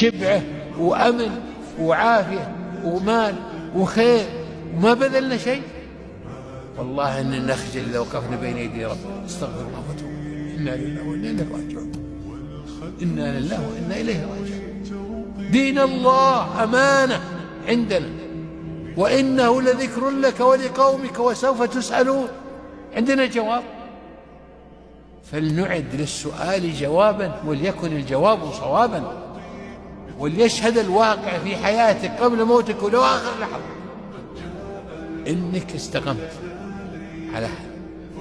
شبعه وأمن وعافية ومال وخير وما بذلنا شيء. والله إن نخجل إذا وقفنا بين يدي ربنا استغفر الله وتوب. إنا لله وإنا إليه راجعون. إنا لله وإنا إليه راجعون. دين الله أمانة عندنا، وإنه لذكر لك ولقومك وسوف تسألون. عندنا جواب، فلنعد للسؤال جوابا وليكن الجواب صوابا، وليشهد الواقع في حياتك قبل موتك ولو آخر لحظة إنك استقمت على هذا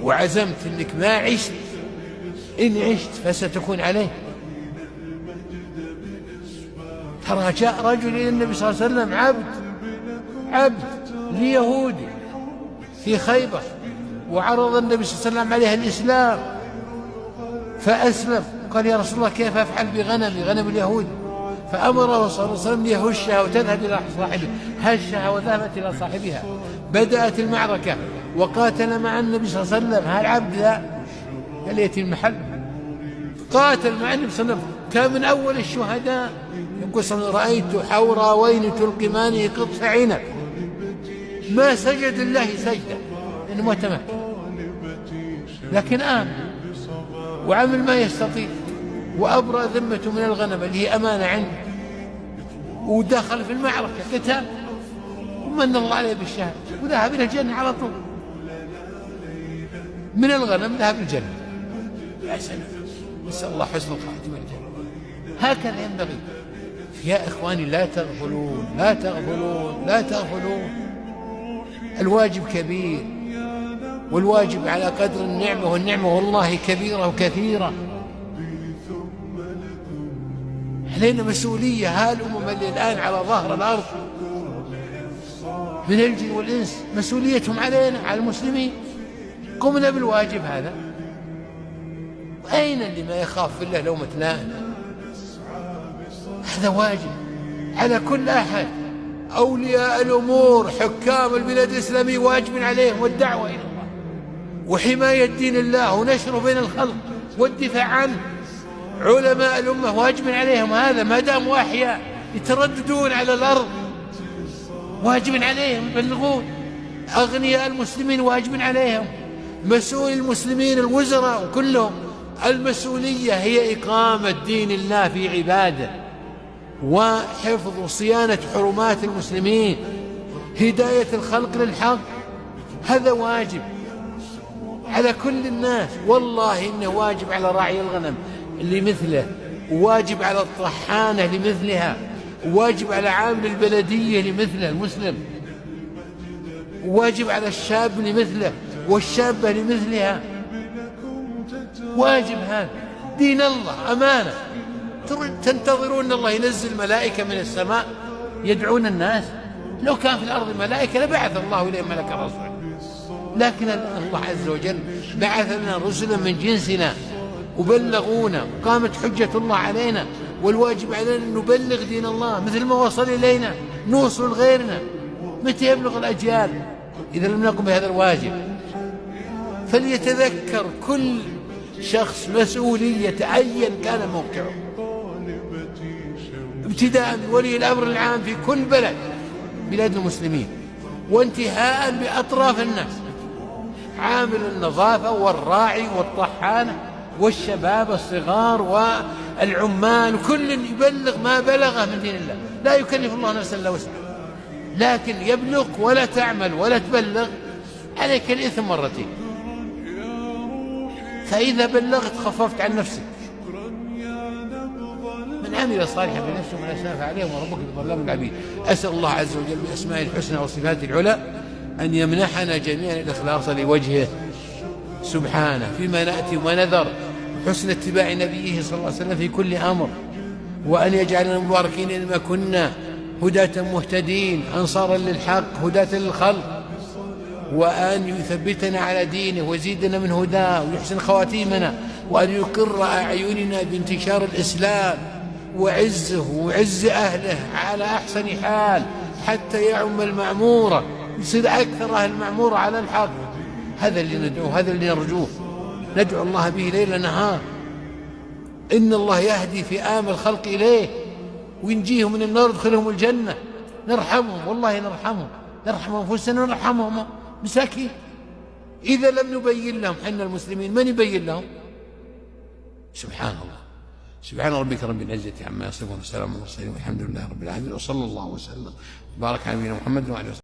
وعزمت إنك ما عشت، إن عشت فستكون عليه. ترى جاء رجل إلى النبي صلى الله عليه وسلم عبد ليهودي في خيبر، وعرض النبي صلى الله عليه وسلم عليه الإسلام فأسلم. قال يا رسول الله كيف أفعل بغنم اليهود؟ فأمره صلى الله عليه وسلم ليهشها وتذهب إلى صاحبها، هشها وذهبت إلى صاحبها. بدأت المعركة وقاتل مع النبي صلى الله عليه وسلم. هالعبد لا قال يأتي المحل، قاتل مع النبي صلى الله عليه وسلم، كان من أول الشهداء. يقول صلى الله عليه وسلم رأيت حوراوين تلقمانه قطف عنب، ما سجد الله سجدة لأنه ما تمكن، لكن آمن وعمل ما يستطيع، وأبرأ ذمته من الغنم اللي هي أمانة عنده، ودخل في المعركة قتال ومن الله عليه بالشهادة وذهب إلى الجنة على طول. من الغنم ذهب الجنة. يا سلام، نسأل الله حسن الخاتمة الجنة. هكذا ينبغي. يا إخواني لا تغفلون لا تغفلون لا تغفلون. الواجب كبير، والواجب على قدر النعمة، والنعمة والله كبيرة وكثيرة. علينا مسؤولية. هالأمم اللي الآن على ظهر الأرض من الجن والإنس مسؤوليتهم علينا على المسلمين. قمنا بالواجب هذا. أين اللي ما يخاف في الله لومة لائم؟ هذا واجب على كل أحد. أولياء الأمور حكام البلاد الإسلامية واجب عليهم والدعوة إلى الله وحماية دين الله ونشره بين الخلق والدفاع عنه. علماء الأمة واجب عليهم هذا ما داموا أحياء يترددون على الأرض، واجب عليهم يبلغون. أغنياء المسلمين واجب عليهم، مسؤول المسلمين الوزراء وكلهم. المسؤولية هي إقامة دين الله في عباده، وحفظ وصيانة حرمات المسلمين، هداية الخلق للحق. هذا واجب على كل الناس. والله إنه واجب على راعي الغنم اللي مثله، وواجب على الطحانة لمثلها، وواجب على عامل البلدية لمثله المسلم، وواجب على الشاب لمثله والشابة لمثلها. واجب هذا. دين الله أمانة. تنتظرون أن الله ينزل ملائكة من السماء يدعون الناس؟ لو كان في الأرض ملائكة لبعث الله إليهم ملكا رسولا، لكن الله عز وجل بعث لنا رسلا من جنسنا وبلغونا، قامت حجة الله علينا، والواجب علينا أن نبلغ دين الله مثل ما وصل إلينا نوصل لغيرنا. متى يبلغ الأجيال إذا لم نقم بهذا الواجب؟ فليتذكر كل شخص مسؤولية أيا كان موقعه، ابتداء بولي الأمر العام في كل بلاد المسلمين، وانتهاء بأطراف الناس، عامل النظافة والراعي والطحانة والشباب الصغار والعمال، كل يبلغ ما بلغه من دين الله. لا يكلف الله نفسا إلا وسعها، لكن يبلغ ولا تعمل ولا تبلغ عليك الإثم مرتين. فإذا بلغت خففت عن نفسك. من عمل صالحا بنفسه ومن أساء فعليه وربك بظلام العبيد. أسأل الله عز وجل بأسمائه الحسنى وصفاته العلى أن يمنحنا جميعا الإخلاص لوجهه سبحانه فيما نأتي وما نذر، حسن اتباع نبيه صلى الله عليه وسلم في كل أمر، وأن يجعلنا مباركين إنما كنا هداة مهتدين أنصارا للحق هداة للخلق، وأن يثبتنا على دينه ويزيدنا من هداه ويحسن خواتيمنا، وأن يقر أعيننا بانتشار الإسلام وعزه وعز أهله على أحسن حال حتى يعم المعمورة، يصير أكثر أهل المعمورة على الحق. هذا اللي ندعوه، هذا اللي نرجوه، ندعو الله به ليل نهار. إن الله يهدي فئام الخلق إليه وينجيهم من النار ويدخلهم الجنة. نرحمهم، والله نرحمهم، نرحم أنفسنا ونرحمهم، مساكين. إذا لم نبين لهم حنا المسلمين من يبين لهم؟ سبحان الله. سبحان ربك رب العزة عما يصفون، وسلام على المرسلين والحمد لله رب العالمين، وصلى الله وسلم وبارك على نبينا محمد وعلى آله وسلم.